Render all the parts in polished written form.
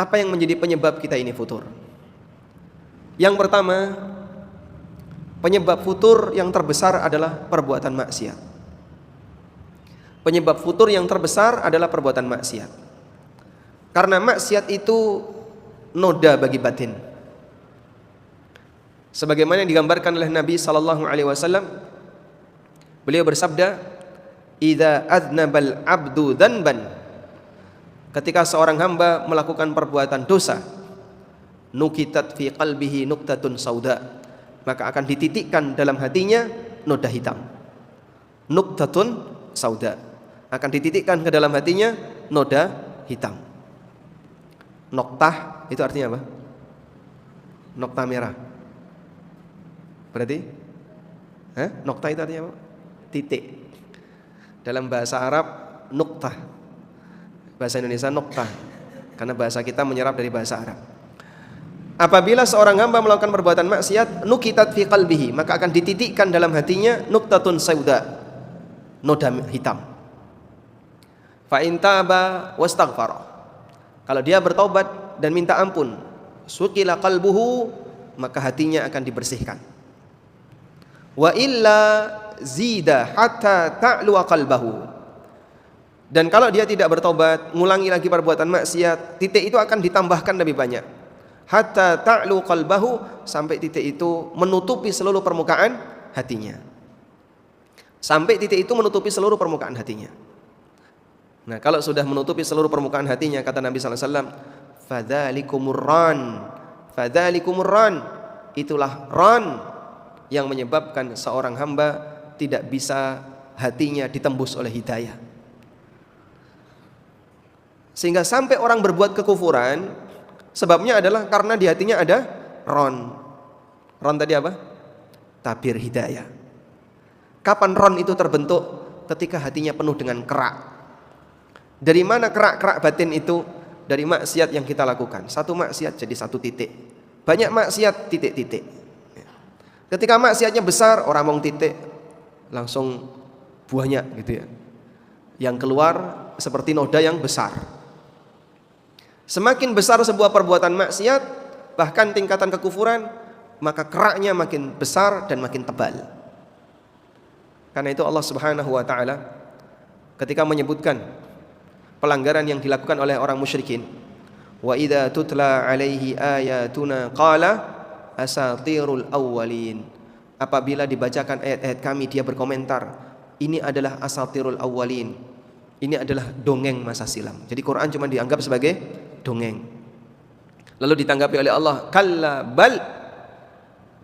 Apa yang menjadi penyebab kita ini futur? Yang pertama, penyebab futur yang terbesar adalah perbuatan maksiat. Penyebab futur yang terbesar adalah perbuatan maksiat. Karena maksiat itu noda bagi batin. Sebagaimana yang digambarkan oleh Nabi sallallahu alaihi wasallam, beliau bersabda, "Idza adnabal 'abdu dzanban." Ketika seorang hamba melakukan perbuatan dosa, nukitat fi qalbihi nuqtatun sauda, maka akan dititikkan dalam hatinya noda hitam. Nuqtatun sauda, akan dititikkan ke dalam hatinya noda hitam. Noktah itu artinya apa? Noktah merah. Berarti noktah itu artinya apa? Titik. Dalam bahasa Arab nuktah, bahasa Indonesia noktah, karena bahasa kita menyerap dari bahasa Arab. Apabila seorang hamba melakukan perbuatan maksiat, nukitat fi qalbihi, maka akan dititikkan dalam hatinya nuqtatun sauda, noda hitam. Fa in taba wastaghfara, kalau dia bertaubat dan minta ampun, suqila qalbuhu, maka hatinya akan dibersihkan. Wa illa zida hatta ta'lu qalbahu, dan kalau dia tidak bertobat, ngulangi lagi perbuatan maksiat, titik itu akan ditambahkan lebih banyak. Hatta ta'lu qalbahu, sampai titik itu menutupi seluruh permukaan hatinya. Sampai titik itu menutupi seluruh permukaan hatinya. Nah, kalau sudah menutupi seluruh permukaan hatinya, kata Nabi sallallahu alaihi wasallam, fadzalikumur ran. Fadzalikumur ran, itulah ran yang menyebabkan seorang hamba tidak bisa hatinya ditembus oleh hidayah. Sehingga sampai orang berbuat kekufuran, sebabnya adalah karena di hatinya ada ron. Ron tadi apa? Tabir hidayah. Kapan ron itu terbentuk? Ketika hatinya penuh dengan kerak. Dari mana kerak-kerak batin itu? Dari maksiat yang kita lakukan. Satu maksiat jadi satu titik. Banyak maksiat titik-titik. Ketika maksiatnya besar, orang mau titik, langsung banyak gitu ya. Yang keluar seperti noda yang besar. Semakin besar sebuah perbuatan maksiat, bahkan tingkatan kekufuran, maka keraknya makin besar dan makin tebal. Karena itu Allah Subhanahu wa taala ketika menyebutkan pelanggaran yang dilakukan oleh orang musyrikin, wa idza tutla alaihi ayatuna qala asatirul awwalin, apabila dibacakan ayat-ayat kami dia berkomentar, ini adalah asatirul awwalin, ini adalah dongeng masa silam. Jadi Quran cuma dianggap sebagai dongeng. Lalu ditanggapi oleh Allah, kalla bal,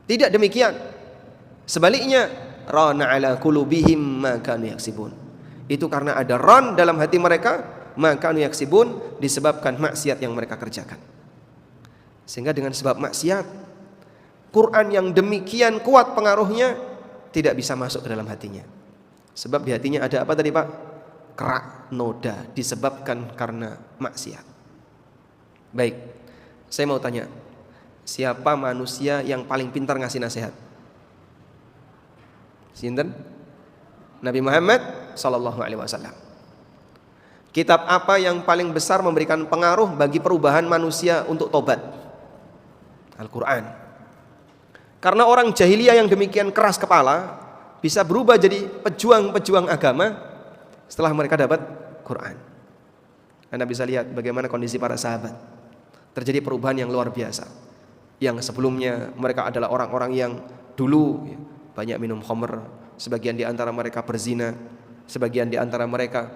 tidak demikian, sebaliknya, rana ala qulubihim ma kanu yaksibun, itu karena ada ran dalam hati mereka, ma kanu yaksibun, disebabkan maksiat yang mereka kerjakan. Sehingga dengan sebab maksiat, Quran yang demikian kuat pengaruhnya tidak bisa masuk ke dalam hatinya. Sebab di hatinya ada apa tadi Pak? Kerak, noda, disebabkan karena maksiat. Baik, saya mau tanya, siapa manusia yang paling pintar ngasih nasihat? Sinten? Nabi Muhammad sallallahu alaihi wasallam. Kitab apa yang paling besar memberikan pengaruh bagi perubahan manusia untuk tobat? Al-Quran. Karena orang jahiliyah yang demikian keras kepala bisa berubah jadi pejuang-pejuang agama setelah mereka dapat Quran. Anda bisa lihat bagaimana kondisi para sahabat. Terjadi perubahan yang luar biasa. Yang sebelumnya mereka adalah orang-orang yang dulu banyak minum khamr, sebagian di antara mereka berzina, sebagian di antara mereka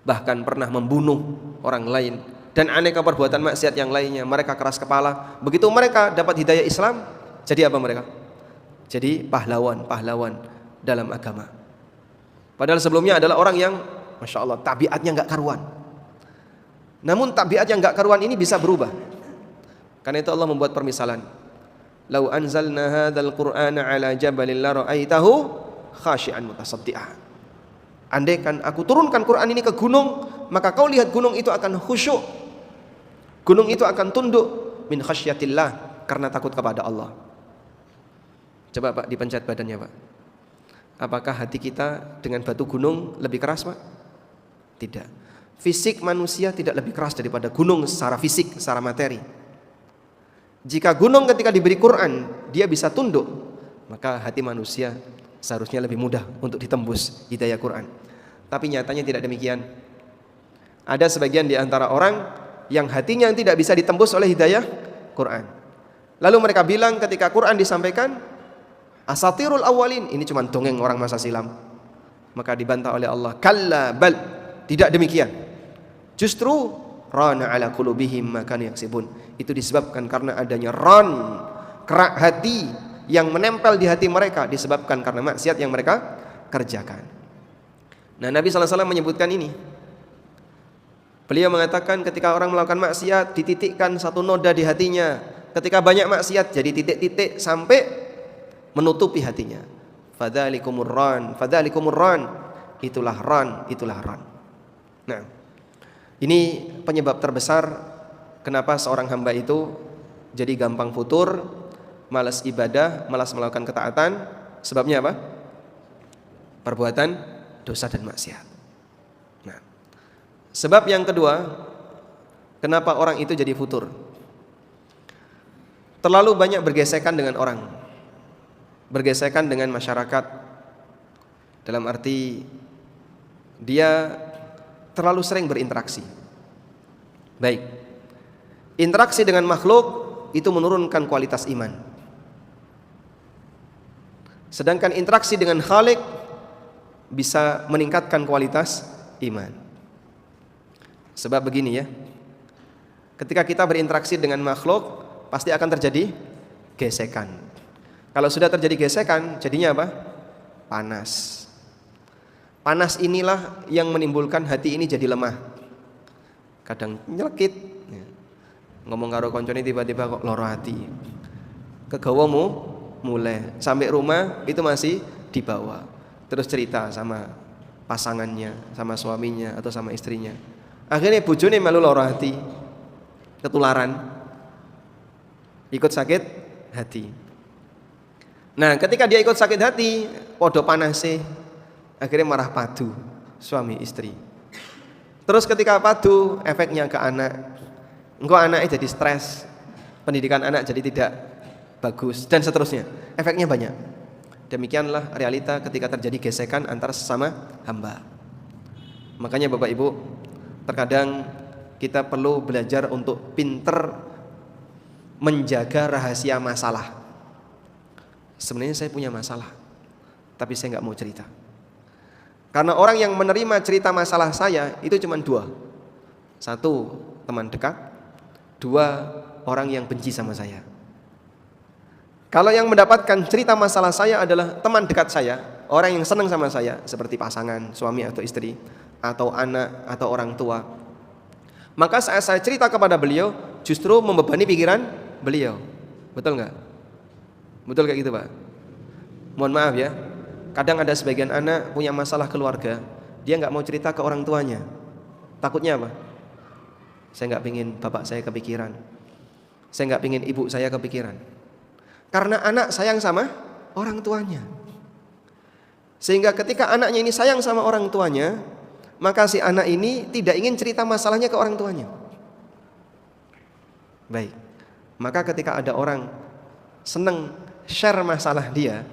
bahkan pernah membunuh orang lain, dan aneka perbuatan maksiat yang lainnya. Mereka keras kepala. Begitu mereka dapat hidayah Islam, jadi apa mereka? Jadi pahlawan-pahlawan dalam agama. Padahal sebelumnya adalah orang yang Masya Allah tabiatnya gak karuan. Namun tabiat yang gak karuan ini bisa berubah. Karena itu Allah membuat permisalan, lau anzalna hadzal qur'ana ala jabalin la ra'aitahu khashi'an mutasaddian. Andaikan aku turunkan Quran ini ke gunung, maka kau lihat gunung itu akan khusyuk, gunung itu akan tunduk min khasyatillah, karena takut kepada Allah. Coba Pak dipencet badannya Pak. Apakah hati kita dengan batu gunung lebih keras Pak? Tidak. Fisik manusia tidak lebih keras daripada gunung secara fisik, secara materi. Jika gunung ketika diberi Quran dia bisa tunduk, maka hati manusia seharusnya lebih mudah untuk ditembus hidayah Quran. Tapi nyatanya tidak demikian. Ada sebagian di antara orang yang hatinya tidak bisa ditembus oleh hidayah Quran. Lalu mereka bilang ketika Quran disampaikan, asatirul awwalin, ini cuma dongeng orang masa silam. Maka dibantah oleh Allah, kalla bal, tidak demikian. Justru rana ala qulubihim ma kanu yaksibun. Itu disebabkan karena adanya kerak hati yang menempel di hati mereka, disebabkan karena maksiat yang mereka kerjakan. Nah, Nabi SAW menyebutkan ini. Beliau mengatakan ketika orang melakukan maksiat dititikkan satu noda di hatinya. Ketika banyak maksiat jadi titik-titik sampai menutupi hatinya. Fadzalikumur ran. Itulah ran. Nah, ini penyebab terbesar kenapa seorang hamba itu jadi gampang futur, malas ibadah, malas melakukan ketaatan. Sebabnya apa? Perbuatan dosa dan maksiat. Nah, sebab yang kedua, kenapa orang itu jadi futur? Terlalu banyak bergesekan dengan orang, bergesekan dengan masyarakat. Dalam arti dia terlalu sering berinteraksi. Baik, interaksi dengan makhluk itu menurunkan kualitas iman. Sedangkan interaksi dengan Khalik bisa meningkatkan kualitas iman. Sebab begini ya, ketika kita berinteraksi dengan makhluk pasti akan terjadi gesekan. Kalau sudah terjadi gesekan, jadinya apa? Panas. Panas inilah yang menimbulkan hati ini jadi lemah. Kadang nyelekit, ngomong karo koncone tiba-tiba kok loro hati. Kegawamu mulai sampai rumah itu masih dibawa. Terus cerita sama pasangannya, sama suaminya atau sama istrinya. Akhirnya bojone malu loro hati. Ketularan. Ikut sakit hati. Nah, ketika dia ikut sakit hati, podo panase, akhirnya marah padu suami istri. Terus ketika padu, efeknya ke anak. Engkau anaknya jadi stres, pendidikan anak jadi tidak bagus dan seterusnya. Efeknya banyak. Demikianlah realita ketika terjadi gesekan antara sesama hamba. Makanya Bapak Ibu, terkadang kita perlu belajar untuk pinter menjaga rahasia masalah. Sebenarnya saya punya masalah, tapi saya nggak mau cerita. Karena orang yang menerima cerita masalah saya itu cuma dua. Satu, teman dekat. Dua, orang yang benci sama saya. Kalau yang mendapatkan cerita masalah saya adalah teman dekat saya, orang yang senang sama saya, seperti pasangan, suami atau istri, atau anak, atau orang tua, maka saat saya cerita kepada beliau justru membebani pikiran beliau. Betul nggak? Betul kayak gitu Pak? Mohon maaf ya, kadang ada sebagian anak punya masalah keluarga, dia nggak mau cerita ke orang tuanya. Takutnya apa? Saya nggak pingin bapak saya kepikiran, saya nggak pingin ibu saya kepikiran. Karena anak sayang sama orang tuanya. Sehingga ketika anaknya ini sayang sama orang tuanya, maka si anak ini tidak ingin cerita masalahnya ke orang tuanya. Baik, maka ketika ada orang senang share masalah dia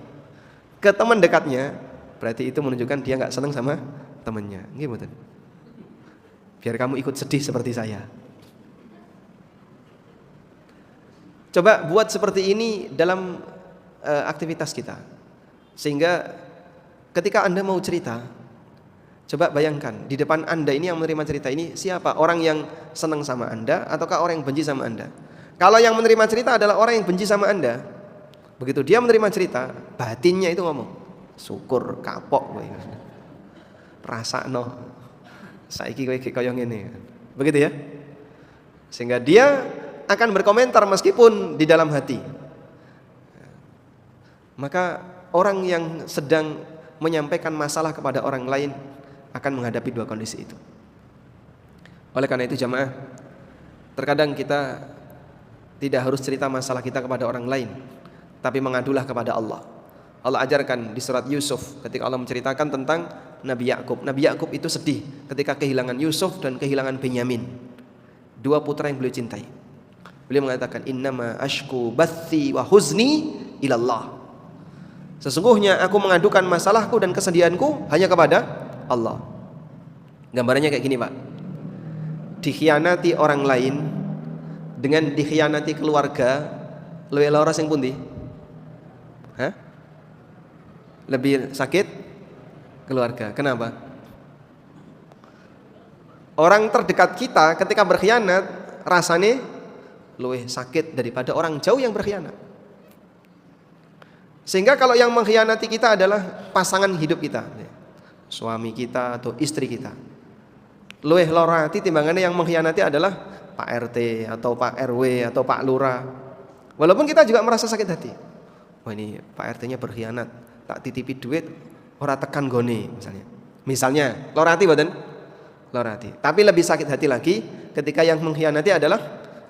ke teman dekatnya, berarti itu menunjukkan dia nggak senang sama temannya. Gimana? Biar kamu ikut sedih seperti saya. Coba buat seperti ini dalam aktivitas kita, sehingga ketika Anda mau cerita, coba bayangkan di depan Anda ini yang menerima cerita ini siapa? Orang yang senang sama Anda ataukah orang yang benci sama Anda? Kalau yang menerima cerita adalah orang yang benci sama Anda, begitu dia menerima cerita, batinnya itu ngomong, syukur kapok kowe. Rasakno saiki kowe kaya ngene. Begitu ya? Sehingga dia akan berkomentar meskipun di dalam hati. Maka orang yang sedang menyampaikan masalah kepada orang lain akan menghadapi dua kondisi itu. Oleh karena itu jamaah, terkadang kita tidak harus cerita masalah kita kepada orang lain, tapi mengadulah kepada Allah. Allah ajarkan di surat Yusuf ketika Allah menceritakan tentang Nabi Yakub. Nabi Yakub itu sedih ketika kehilangan Yusuf dan kehilangan Benyamin, dua putra yang beliau cintai. Beliau mengatakan, innama ashku bathi wa huzni ilallah. Sesungguhnya aku mengadukan masalahku dan kesedihanku hanya kepada Allah. Gambarannya kayak gini, Pak. Dikhianati orang lain dengan dikhianati keluarga, luwih lara sing pundi? Hah? Lebih sakit keluarga. Kenapa? Orang terdekat kita ketika berkhianat rasanya luwih sakit daripada orang jauh yang berkhianat. Sehingga kalau yang mengkhianati kita adalah pasangan hidup kita, suami kita atau istri kita, luwih lara ati timbangannya yang mengkhianati adalah Pak RT atau Pak RW atau Pak Lurah. Walaupun kita juga merasa sakit hati. Wah, ini Pak RT-nya berkhianat, tak titipi duit ora tekan gone misalnya. Misalnya, lara ati mboten? Lara hati. Tapi lebih sakit hati lagi ketika yang mengkhianati adalah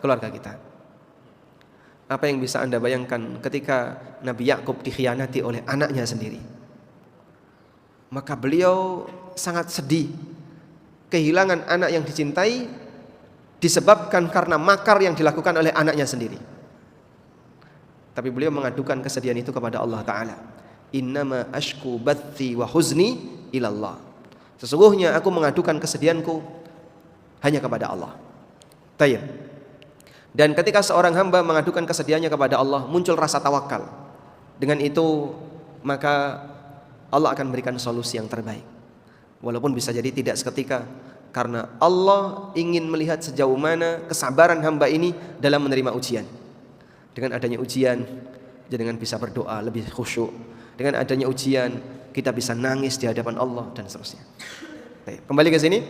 keluarga kita. Apa yang bisa Anda bayangkan ketika Nabi Yakub dikhianati oleh anaknya sendiri? Maka beliau sangat sedih. Kehilangan anak yang dicintai disebabkan karena makar yang dilakukan oleh anaknya sendiri. Tapi beliau mengadukan kesedihan itu kepada Allah Ta'ala. Innama ashku bathi wa huzni ilallah. Sesungguhnya aku mengadukan kesedihanku hanya kepada Allah. Tayyib. Dan ketika seorang hamba mengadukan kesedihannya kepada Allah, muncul rasa tawakal. Dengan itu maka Allah akan memberikan solusi yang terbaik. Walaupun bisa jadi tidak seketika, karena Allah ingin melihat sejauh mana kesabaran hamba ini dalam menerima ujian. Dengan adanya ujian, jangan bisa berdoa lebih khusyuk. Dengan adanya ujian, kita bisa nangis di hadapan Allah dan seterusnya. Kembali ke sini.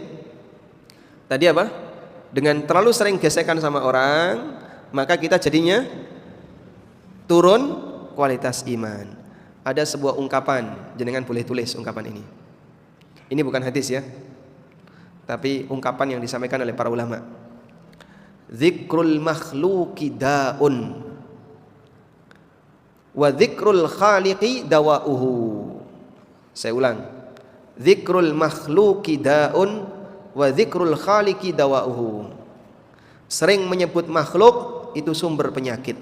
Tadi apa? Dengan terlalu sering gesekan sama orang, maka kita jadinya turun kualitas iman. Ada sebuah ungkapan, jenengan boleh tulis ungkapan ini. Ini bukan hadis ya, tapi ungkapan yang disampaikan oleh para ulama. Dzikrul makhluqi da'un wa dzikrul khaliqi dawa'uhu. Saya ulang. Dzikrul makhluqi da'un wa dzikrul khaliqi dawa'uhu. Sering menyebut makhluk itu sumber penyakit.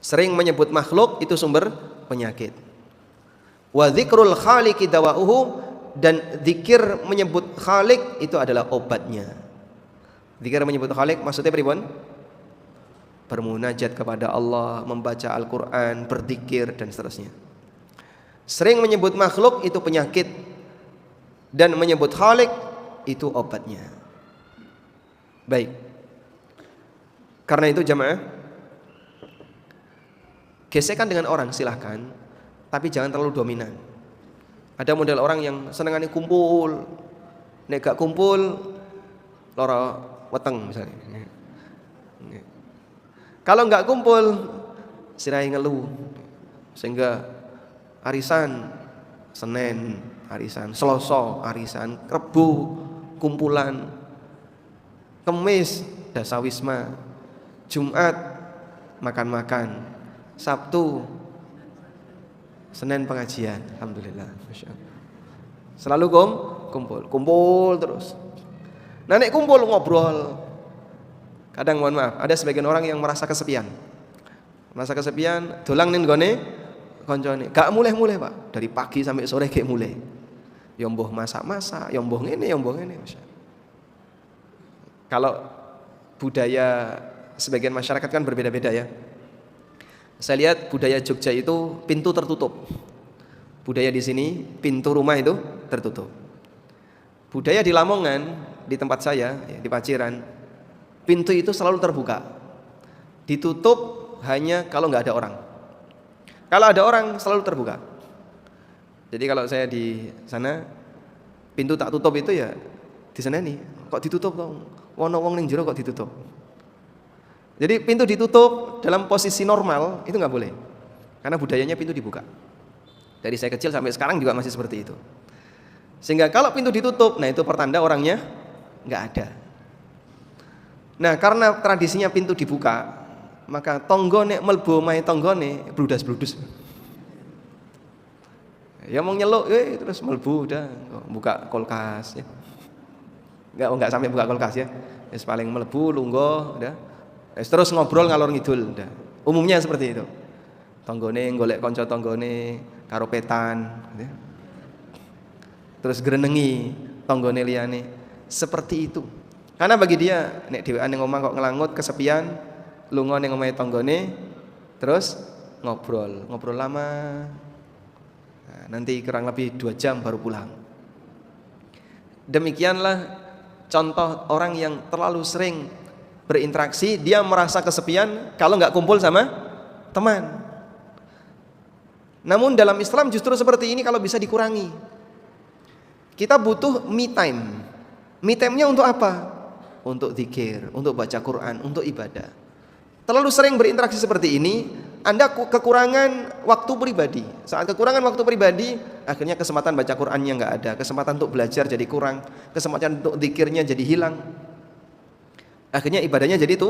Sering menyebut makhluk itu sumber penyakit. Wa dzikrul khaliqi dawa'uhu, dan zikir menyebut khalik itu adalah obatnya. Zikir menyebut khalik maksudnya pripun? Bermunajat kepada Allah, membaca Al-Quran, berzikir dan seterusnya. Sering menyebut makhluk itu penyakit, dan menyebut khalik itu obatnya. Baik. Karena itu jamaah, gesekan dengan orang silahkan, tapi jangan terlalu dominan. Ada model orang yang senengannya kumpul, nek gak kumpul lara weteng misalnya. Kalau nggak kumpul sirai ngeluh, sehingga arisan Senin arisan, Selasa arisan, Rebo kumpulan, Kemis dasawisma, Jumat makan-makan, Sabtu Senin pengajian. Alhamdulillah, Masya Allah. Selalu kumpul terus. Nah, nek kumpul ngobrol, kadang mohon maaf, ada sebagian orang yang merasa kesepian. Merasa kesepian, dolang ning gone koncone. Gak mulai-mulai, Pak. Dari pagi sampai sore gak mulai. Ya mbuh masak-masak, ya mbuh ngene, ya mbuh ngene, Masya Allah. Kalau budaya sebagian masyarakat kan berbeda-beda ya. Saya lihat budaya Jogja itu pintu tertutup. Budaya di sini pintu rumah itu tertutup. Budaya di Lamongan, di tempat saya, di Paciran, pintu itu selalu terbuka. Ditutup hanya kalau nggak ada orang. Kalau ada orang selalu terbuka. Jadi kalau saya di sana, pintu tak tutup itu ya di sana nih. Kok ditutup dong? Wong ning jero kok ditutup? Jadi pintu ditutup dalam posisi normal itu nggak boleh, karena budayanya pintu dibuka. Dari saya kecil sampai sekarang juga masih seperti itu. Sehingga kalau pintu ditutup, nah itu pertanda orangnya nggak ada. Nah karena tradisinya pintu dibuka, maka tonggone melbu omahe tonggone bludas-bludus. Ya mau nyeluk, terus mlebu udah buka kulkas ya. Enggak sampai buka kulkas ya. Wis paling mlebu lungguh udah. Terus ngobrol ngalor ngidul udah. Umumnya seperti itu. Tanggane golek kanca tanggane karo petan ya. Terus grenengi tanggane liyane. Seperti itu. Karena bagi dia nek dhewean ning omah kok ngelangut kesepian, lunga ning omahe tanggane terus ngobrol lama. Nah, nanti kurang lebih 2 jam baru pulang. Demikianlah contoh orang yang terlalu sering berinteraksi, dia merasa kesepian kalau nggak kumpul sama teman. Namun dalam Islam justru seperti ini kalau bisa dikurangi. Kita butuh me time. Me time-nya untuk apa? Untuk zikir, untuk baca Quran, untuk ibadah. Terlalu sering berinteraksi seperti ini, Anda kekurangan waktu pribadi. Saat kekurangan waktu pribadi, akhirnya kesempatan baca Qurannya nggak ada, kesempatan untuk belajar jadi kurang, kesempatan untuk zikirnya jadi hilang. Akhirnya ibadahnya jadi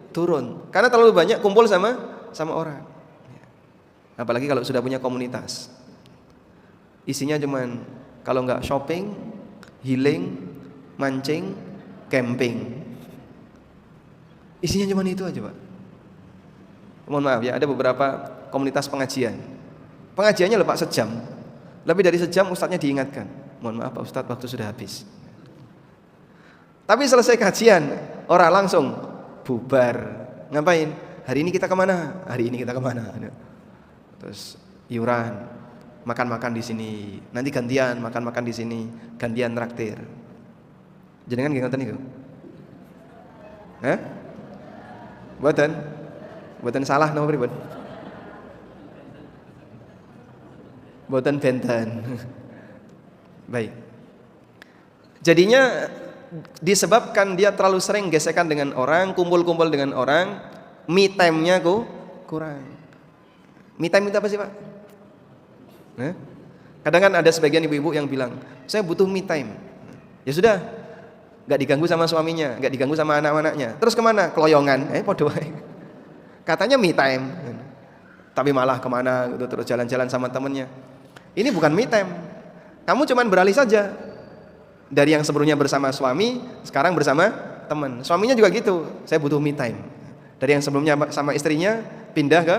turun. Karena terlalu banyak kumpul sama orang. Apalagi kalau sudah punya komunitas. Isinya cuman kalau nggak shopping, healing, mancing, camping. Isinya cuma itu aja, Pak. Mohon maaf ya, ada beberapa komunitas pengajian. Pengajiannya lho Pak sejam. Lebih dari sejam ustadznya diingatkan. Mohon maaf Pak Ustadz, waktu sudah habis. Tapi selesai kajian, orang langsung bubar. Ngapain? Hari ini kita kemana? Hari ini kita kemana? Terus iuran, makan-makan di sini. Nanti gantian makan-makan di sini, gantian traktir. Jenengan nggih ngoten niku? Hah? Mboten salah napa pripun? Mboten benten. Baik. Jadinya disebabkan dia terlalu sering gesekan dengan orang, kumpul-kumpul dengan orang, me time-nya kurang. Me time itu apa sih, Pak? Kadang kan ada sebagian ibu-ibu yang bilang, saya butuh me time. Ya sudah, nggak diganggu sama suaminya, nggak diganggu sama anak-anaknya. Terus kemana? Keloyongan. Podo wae. Katanya me time, tapi malah kemana gitu, terus jalan-jalan sama temennya. Ini bukan me time. Kamu cuman beralih saja dari yang sebelumnya bersama suami, sekarang bersama teman. Suaminya juga gitu. Saya butuh me time. Dari yang sebelumnya sama istrinya pindah ke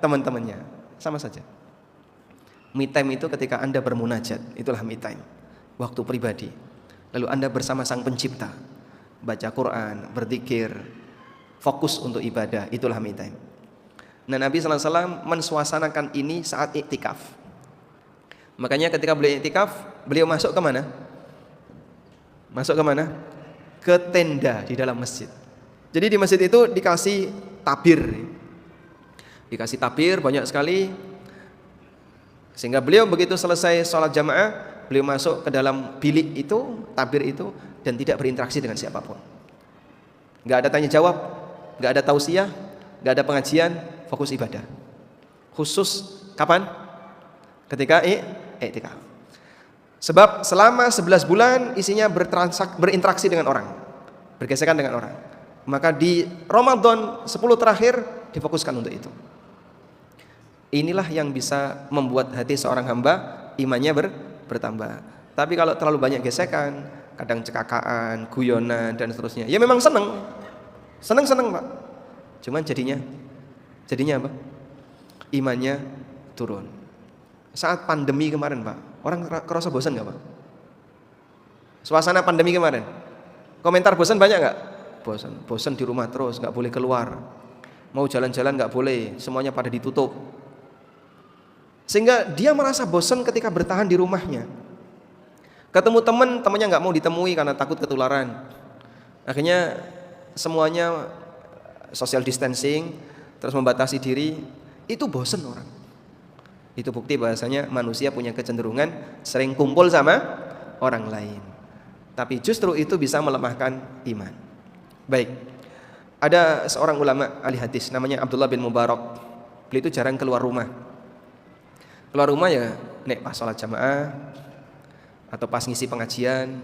teman-temannya. Sama saja. Me time itu ketika Anda bermunajat, itulah me time. Waktu pribadi. Lalu Anda bersama Sang Pencipta, baca Quran, berzikir, fokus untuk ibadah, itulah me time. Nah, Nabi SAW mensuasanakan ini saat iktikaf. Makanya ketika beliau iktikaf, beliau masuk ke mana? Masuk ke mana? Ke tenda di dalam masjid. Jadi di masjid itu dikasih tabir. Dikasih tabir banyak sekali. Sehingga beliau begitu selesai sholat jamaah, beliau masuk ke dalam bilik itu, tabir itu, dan tidak berinteraksi dengan siapapun. Gak ada tanya jawab, gak ada tausiah, gak ada pengajian, fokus ibadah. Khusus kapan? Ketika iktikaf. Sebab selama 11 bulan isinya berinteraksi dengan orang, bergesekan dengan orang. Maka di Ramadan 10 terakhir difokuskan untuk itu. Inilah yang bisa membuat hati seorang hamba imannya bertambah. Tapi kalau terlalu banyak gesekan, kadang cekakaan, guyonan dan seterusnya, ya memang seneng Pak. Cuman jadinya apa? Imannya turun. Saat pandemi kemarin Pak, orang kerasa bosan nggak Pak? Suasana pandemi kemarin, komentar bosan banyak nggak? Bosan di rumah terus, nggak boleh keluar, mau jalan-jalan nggak boleh, semuanya pada ditutup. Sehingga dia merasa bosan ketika bertahan di rumahnya. Ketemu temannya nggak mau ditemui karena takut ketularan. Akhirnya semuanya social distancing, terus membatasi diri. Itu bosan orang. Itu bukti bahasanya manusia punya kecenderungan sering kumpul sama orang lain. Tapi justru itu bisa melemahkan iman. Baik. Ada seorang ulama ahli hadis namanya Abdullah bin Mubarak. Beliau itu jarang keluar rumah. Keluar rumah ya nek pas sholat jamaah, atau pas ngisi pengajian,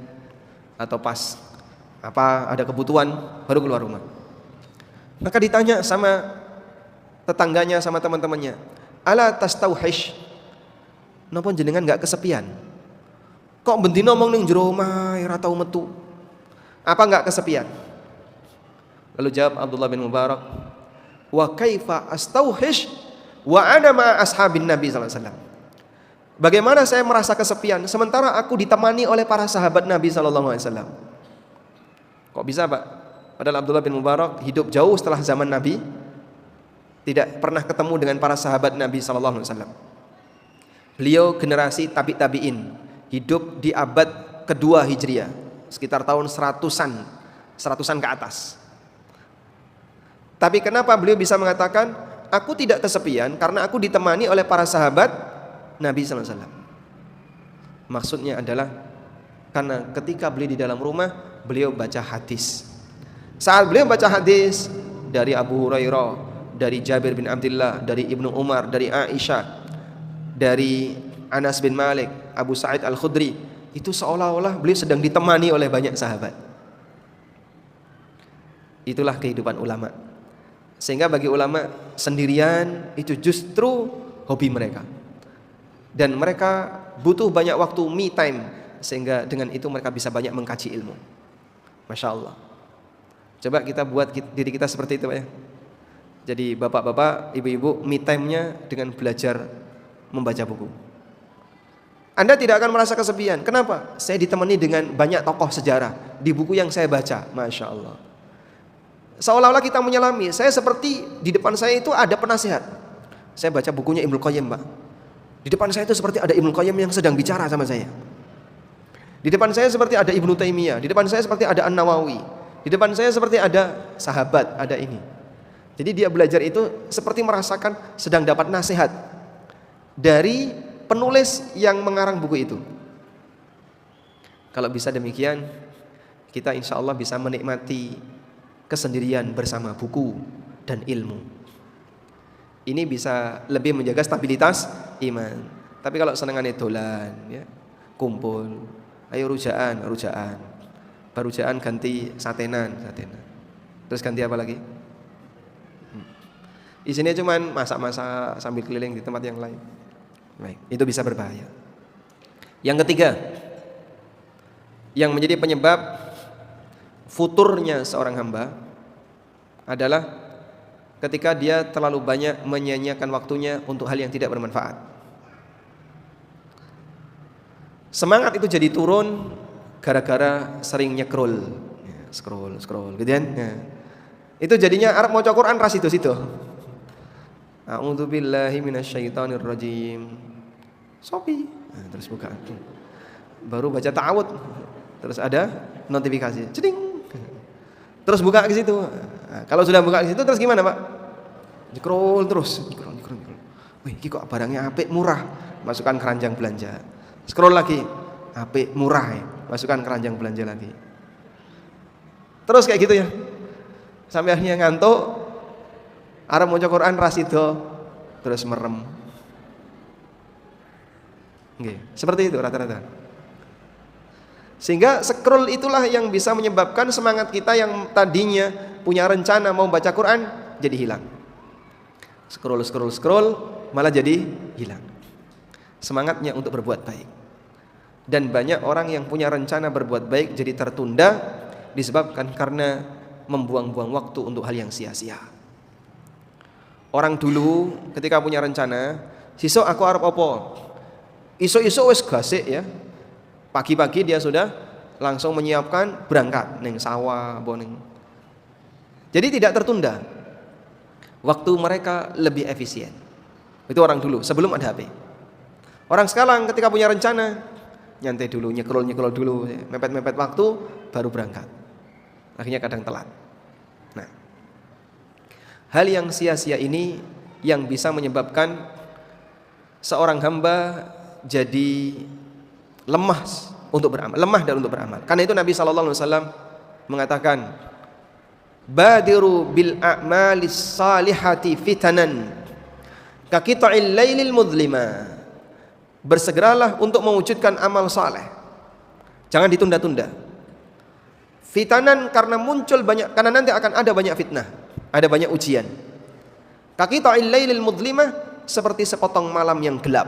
atau pas ada kebutuhan baru keluar rumah. Maka ditanya sama tetangganya, sama teman-temannya, ala tastauhish, napa jenengan nggak kesepian? Kok bendina mong ning jero omah ora tau metu? Apa nggak kesepian? Lalu jawab Abdullah bin Mubarak, wa kaifa astauhish wa ana ma ashabin Nabi sallallahu alaihi wasallam. Bagaimana saya merasa kesepian sementara aku ditemani oleh para sahabat Nabi sallallahu alaihi wasallam? Kok bisa, Pak? Padahal Abdullah bin Mubarak hidup jauh setelah zaman Nabi, tidak pernah ketemu dengan para sahabat Nabi sallallahu alaihi wasallam. Beliau generasi tabi'in, hidup di abad kedua Hijriah, sekitar tahun 100-an ke atas. Tapi kenapa beliau bisa mengatakan, aku tidak kesepian karena aku ditemani oleh para sahabat Nabi sallallahu alaihi wasallam? Maksudnya adalah karena ketika beliau di dalam rumah, beliau baca hadis. Saat beliau baca hadis dari Abu Hurairah, dari Jabir bin Abdullah, dari Ibnu Umar, dari Aisyah, dari Anas bin Malik, Abu Sa'id Al-Khudri, itu seolah-olah beliau sedang ditemani oleh banyak sahabat. Itulah kehidupan ulama. Sehingga bagi ulama, sendirian itu justru hobi mereka. Dan mereka butuh banyak waktu me time, sehingga dengan itu mereka bisa banyak mengkaji ilmu. Masya Allah. Coba kita buat diri kita seperti itu, ya. Jadi bapak-bapak, ibu-ibu, me time-nya dengan belajar membaca buku. Anda tidak akan merasa kesepian. Kenapa? Saya ditemani dengan banyak tokoh sejarah di buku yang saya baca. Masya Allah. Seolah-olah kita menyelami. Saya seperti di depan saya itu ada penasihat. Saya baca bukunya Ibnu Qayyim, Pak. Di depan saya itu seperti ada Ibnu Qayyim yang sedang bicara sama saya. Di depan saya seperti ada Ibnu Taimiyah. Di depan saya seperti ada An-Nawawi. Di depan saya seperti ada sahabat, ada ini. Jadi dia belajar itu seperti merasakan sedang dapat nasihat dari penulis yang mengarang buku itu. Kalau bisa demikian, kita insya Allah bisa menikmati kesendirian bersama buku dan ilmu. Ini bisa lebih menjaga stabilitas iman. Tapi kalau senengannya dolan, ya, kumpul, ayo rujaan, barujaan ganti satenan. Terus ganti apa lagi? Isinya cuman masak-masak sambil keliling di tempat yang lain. Baik, itu bisa berbahaya. Yang ketiga, yang menjadi penyebab futurnya seorang hamba adalah ketika dia terlalu banyak menyia-nyiakan waktunya untuk hal yang tidak bermanfaat. Semangat itu jadi turun gara-gara sering nyekrol, scroll gitu kan. Itu jadinya Arab mau Quran ras itu situ. A'udzubillahi minasyaitonirrajim. Sopi. Terus buka. Baru baca ta'awud. Terus ada notifikasi. Ceding. Terus buka ke situ. Nah, kalau sudah buka ke situ terus gimana, Pak? Scroll terus. Wih, ini kok barangnya apik, murah. Masukkan keranjang belanja. Scroll lagi. Apik, murah ya. Masukkan keranjang belanja lagi. Terus kayak gitu ya. Sampai akhirnya ngantuk. Arab maca Quran ras itu terus merem. Nggih, seperti itu rata-rata. Sehingga scroll itulah yang bisa menyebabkan semangat kita yang tadinya punya rencana mau baca Quran jadi hilang. Scroll malah jadi hilang semangatnya untuk berbuat baik. Dan banyak orang yang punya rencana berbuat baik jadi tertunda disebabkan karena membuang-buang waktu untuk hal yang sia-sia. Orang dulu ketika punya rencana, sesuk aku arep apa? Iso-iso wis gasik ya. Pagi-pagi dia sudah langsung menyiapkan berangkat ning sawah, boning. Jadi tidak tertunda. Waktu mereka lebih efisien. Itu orang dulu sebelum ada HP. Orang sekarang ketika punya rencana, nyantai dulu, nyekrol dulu, mepet-mepet waktu baru berangkat. Akhirnya kadang telat. Nah, hal yang sia-sia ini yang bisa menyebabkan seorang hamba jadi lemah dan untuk beramal. Karena itu Nabi SAW mengatakan, badiru bil a'malis salihati fitanan ka qita'il lailil mudlima. Bersegeralah untuk mewujudkan amal saleh. Jangan ditunda-tunda. Fitanan karena karena nanti akan ada banyak fitnah, ada banyak ujian. Ka qita'il lailil mudlima, seperti sepotong malam yang gelap.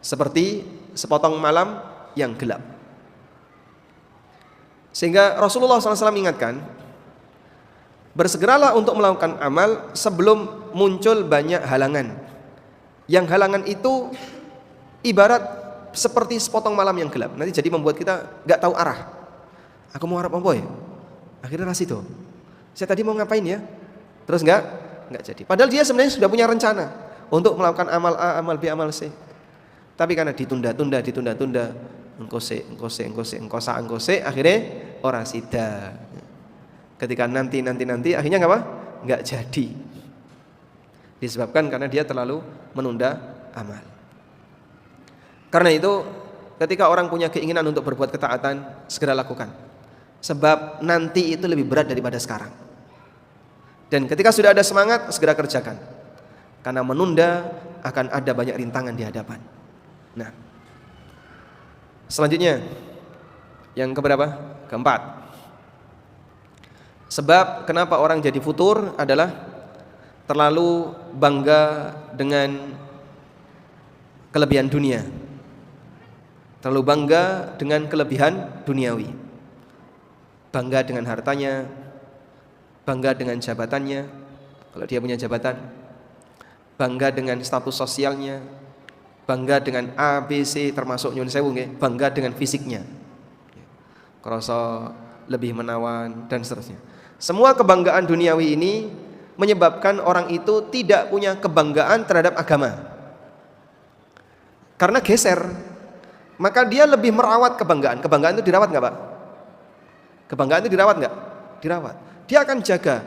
seperti sepotong malam yang gelap. Sehingga Rasulullah SAW ingatkan, bersegeralah untuk melakukan amal sebelum muncul banyak halangan. Yang halangan itu ibarat seperti sepotong malam yang gelap. Nanti jadi membuat kita gak tahu arah. Aku mau harap apa ya? Akhirnya ras itu. Saya tadi mau ngapain ya? Terus enggak jadi. Padahal dia sebenarnya sudah punya rencana untuk melakukan amal A, amal B, amal C. Tapi karena ditunda-tunda, engko se, akhirnya ora sida. Ketika nanti akhirnya apa? Enggak jadi. Disebabkan karena dia terlalu menunda amal. Karena itu ketika orang punya keinginan untuk berbuat ketaatan, segera lakukan. Sebab nanti itu lebih berat daripada sekarang. Dan ketika sudah ada semangat, segera kerjakan. Karena menunda akan ada banyak rintangan di hadapan. Nah, selanjutnya yang keberapa? Keempat. Sebab kenapa orang jadi futur adalah terlalu bangga dengan kelebihan dunia. Terlalu bangga dengan kelebihan duniawi. Bangga dengan hartanya, bangga dengan jabatannya, kalau dia punya jabatan, bangga dengan status sosialnya, bangga dengan A, B, C, termasuk nyun sewu nggih, bangga dengan fisiknya, kerasa lebih menawan dan seterusnya. Semua kebanggaan duniawi ini menyebabkan orang itu tidak punya kebanggaan terhadap agama. Karena geser, maka dia lebih merawat kebanggaan. Kebanggaan itu dirawat nggak, Pak? Kebanggaan itu dirawat nggak? Dirawat. Dia akan jaga.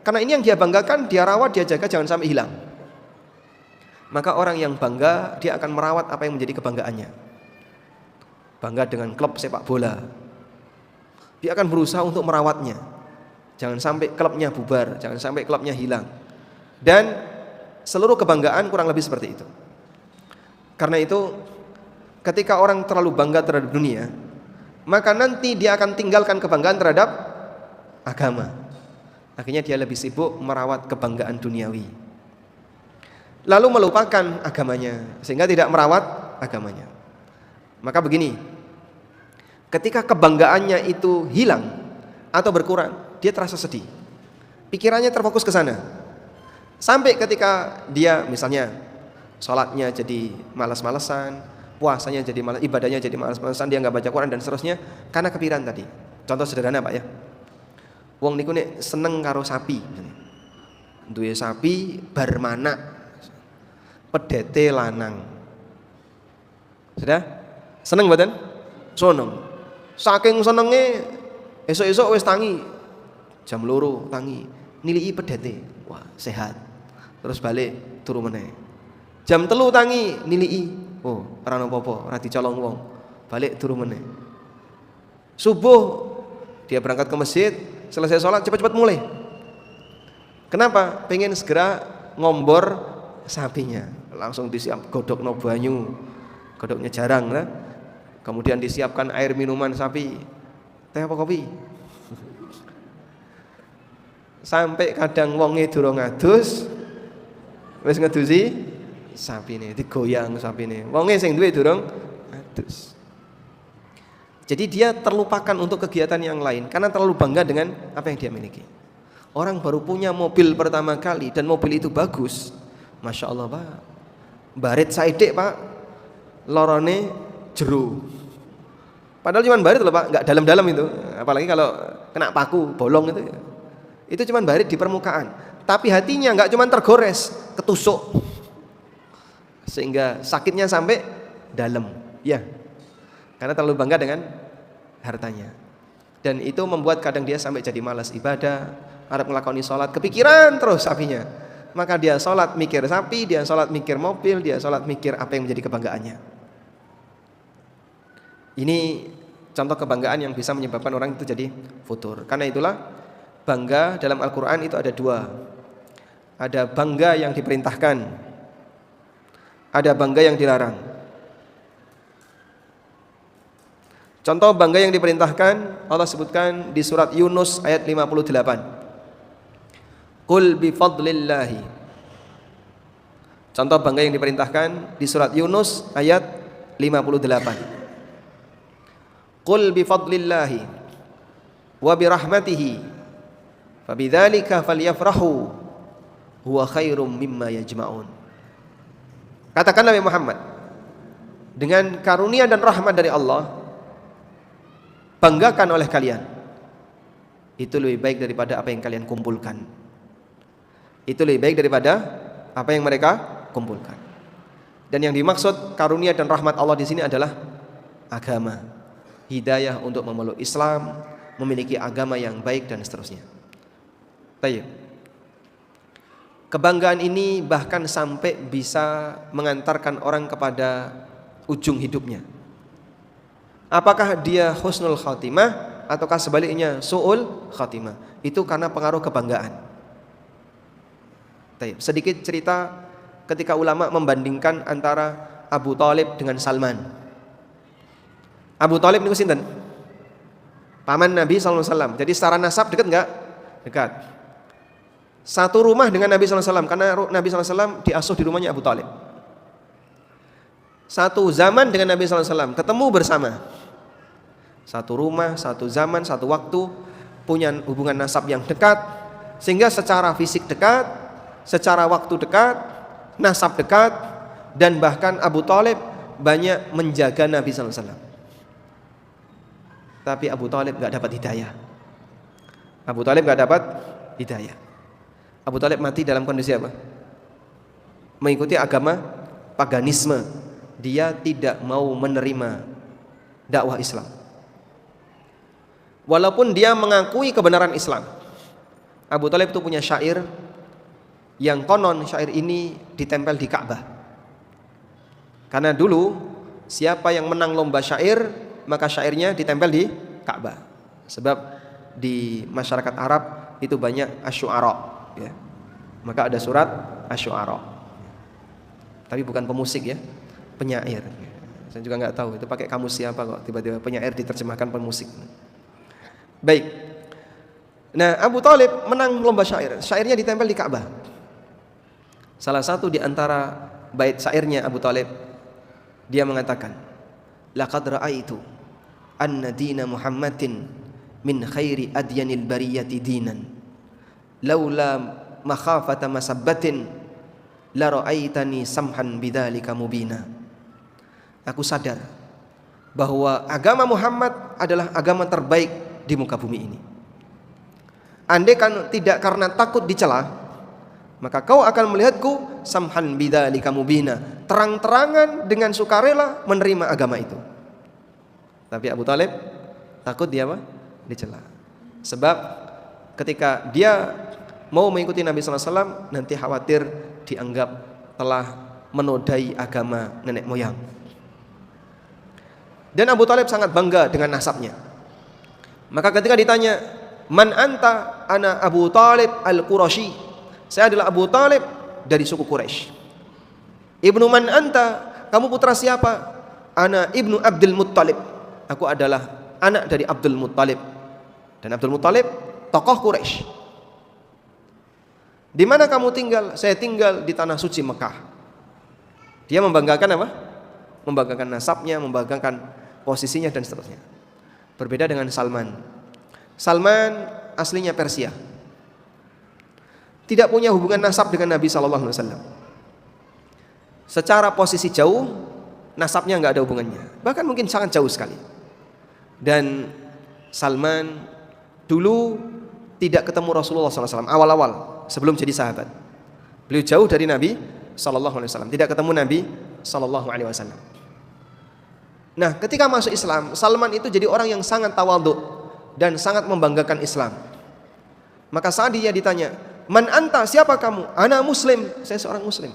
Karena ini yang dia banggakan, dia rawat, dia jaga, jangan sampai hilang. Maka orang yang bangga, dia akan merawat apa yang menjadi kebanggaannya. Bangga dengan klub sepak bola, dia akan berusaha untuk merawatnya. Jangan sampai klubnya bubar, jangan sampai klubnya hilang. Dan seluruh kebanggaan kurang lebih seperti itu. Karena itu ketika orang terlalu bangga terhadap dunia, maka nanti dia akan tinggalkan kebanggaan terhadap agama. Akhirnya dia lebih sibuk merawat kebanggaan duniawi, lalu melupakan agamanya, sehingga tidak merawat agamanya. Maka begini, ketika kebanggaannya itu hilang atau berkurang, dia terasa sedih, pikirannya terfokus ke sana. Sampai ketika dia misalnya sholatnya jadi malas-malesan, puasanya jadi malas, ibadahnya jadi malas-malesan, dia nggak baca Quran dan seterusnya, karena kepikiran tadi. Contoh sederhana, Pak ya. Wong niku nek seneng karo sapi, duwe sapi bar manak, pedete lanang. Sudah? Seneng mboten? Seneng. Saking senenge esuk-esuk wis tangi. Jam 2 tangi, nilii pedete. Wah, sehat. Terus balik turu meneh. Jam 3 tangi, nilii. Oh, ora apa-apa, ora dicolong wong. Balik turu meneh. Subuh dia berangkat ke masjid, selesai sholat cepat-cepat mulai. Kenapa? Pengen segera ngombor sapinya. Langsung disiap godokno banyu. Godoknya jarang lah. Kemudian disiapkan air minuman sapi. Teh apa kopi? Sampai kadang wonge durung ngadus, wis ngedusi sapine, digoyang sapine. Wonge sing duwe durung ngadus. Jadi dia terlupakan untuk kegiatan yang lain karena terlalu bangga dengan apa yang dia miliki. Orang baru punya mobil pertama kali dan mobil itu bagus, Masya Allah, Pak. Barit saidik, Pak, lorone jeru. Padahal cuma barit loh, Pak, nggak dalam-dalam itu. Apalagi kalau kena paku bolong itu. Itu cuma barit di permukaan. Tapi hatinya nggak cuma tergores, ketusuk, sehingga sakitnya sampai dalam. Ya. Karena terlalu bangga dengan hartanya. Dan itu membuat kadang dia sampai jadi malas ibadah, harap ngelakoni sholat, kepikiran terus sapinya. Maka dia sholat mikir sapi, dia sholat mikir mobil, dia sholat mikir apa yang menjadi kebanggaannya. Ini contoh kebanggaan yang bisa menyebabkan orang itu jadi futur. Karena itulah bangga dalam Al-Quran itu ada dua. Ada bangga yang diperintahkan, ada bangga yang dilarang. Contoh bangga yang diperintahkan Allah sebutkan di surat Yunus ayat 58. Qul bi fadlillahi. Contoh bangga yang diperintahkan di surat Yunus ayat 58. Qul bi fadlillahi wa bi rahmatihi fabidzalika falyafrahu huwa khairum mimma yajma'un. Katakan Nabi Muhammad, dengan karunia dan rahmat dari Allah banggakan oleh kalian. Itu lebih baik daripada apa yang kalian kumpulkan. Itu lebih baik daripada apa yang mereka kumpulkan. Dan yang dimaksud karunia dan rahmat Allah di sini adalah agama, hidayah untuk memeluk Islam, memiliki agama yang baik dan seterusnya. Baik. Kebanggaan ini bahkan sampai bisa mengantarkan orang kepada ujung hidupnya. Apakah dia husnul khatimah ataukah sebaliknya su'ul khatimah? Itu karena pengaruh kebanggaan. Baik. Sedikit cerita ketika ulama membandingkan antara Abu Thalib dengan Salman. Abu Thalib niku sinten? Paman Nabi SAW. Jadi secara nasab dekat enggak? Dekat. Satu rumah dengan Nabi SAW, karena Nabi SAW diasuh di rumahnya Abu Thalib. Satu zaman dengan Nabi SAW, ketemu bersama. Satu rumah, satu zaman, satu waktu, punya hubungan nasab yang dekat, sehingga secara fisik dekat, secara waktu dekat, nasab dekat, dan bahkan Abu Thalib banyak menjaga Nabi SAW. Tapi Abu Thalib gak dapat hidayah. Abu Thalib gak dapat hidayah. Abu Thalib mati dalam kondisi apa? Mengikuti agama paganisme. Dia tidak mau menerima dakwah Islam. Walaupun dia mengakui kebenaran Islam. Abu Thalib itu punya syair yang konon syair ini ditempel di Ka'bah. Karena dulu siapa yang menang lomba syair, maka syairnya ditempel di Ka'bah. Sebab di masyarakat Arab itu banyak asy'ara, ya. Maka ada surat asy'ara. Tapi bukan pemusik, ya, penyair. Saya juga nggak tahu itu pakai kamus siapa kok tiba-tiba penyair diterjemahkan pemusik. Baik. Nah, Abu Thalib menang lomba syair. Syairnya ditempel di Ka'bah. Salah satu di antara bait syairnya Abu Thalib, dia mengatakan, laqad ra'aitu anna dina Muhammadin min khairi adyanil bariyati dinan laula makhafata masabbatin la ra'aitani samhan bidzalika mubina. Aku sadar bahwa agama Muhammad adalah agama terbaik di muka bumi ini. Andai kan tidak karena takut dicela, maka kau akan melihatku samhan bidzalika mubina, terang-terangan dengan sukarela menerima agama itu. Tapi Abu Thalib takut dia apa? Dicela. Sebab ketika dia mau mengikuti Nabi SAW, nanti khawatir dianggap telah menodai agama nenek moyang. Dan Abu Thalib sangat bangga dengan nasabnya. Maka ketika ditanya, man anta? Ana Abu Thalib al-Qurashi. Saya adalah Abu Thalib dari suku Quraisy. Ibnu man anta? Kamu putra siapa? Ana ibnu Abdul Muttalib. Aku adalah anak dari Abdul Muttalib. Dan Abdul Muttalib tokoh Quraisy. Di mana kamu tinggal? Saya tinggal di tanah suci Mekah. Dia membanggakan apa? Membanggakan nasabnya, membanggakan posisinya dan seterusnya. Berbeda dengan Salman. Salman aslinya Persia. Tidak punya hubungan nasab dengan Nabi SAW. Secara posisi jauh, nasabnya nggak ada hubungannya. Bahkan mungkin sangat jauh sekali. Dan Salman dulu tidak ketemu Rasulullah SAW awal-awal sebelum jadi sahabat. Beliau jauh dari Nabi SAW, tidak ketemu Nabi SAW. Nah, ketika masuk Islam, Salman itu jadi orang yang sangat tawadhu dan sangat membanggakan Islam. Maka saat dia ditanya, man anta? Siapa kamu? Ana Muslim. Saya seorang Muslim.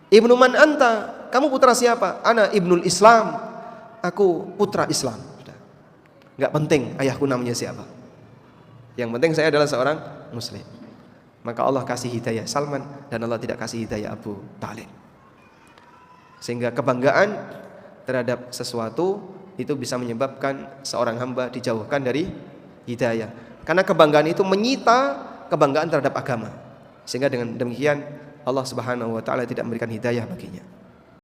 Ibnu man anta? Kamu putra siapa? Ana ibnul Islam. Aku putra Islam. Gak penting ayahku namanya siapa. Yang penting saya adalah seorang Muslim. Maka Allah kasih hidayah Salman dan Allah tidak kasih hidayah Abu Thalib. Sehingga kebanggaan terhadap sesuatu itu bisa menyebabkan seorang hamba dijauhkan dari hidayah. Karena kebanggaan itu menyita kebanggaan terhadap agama. Sehingga dengan demikian Allah Subhanahu wa taala tidak memberikan hidayah baginya.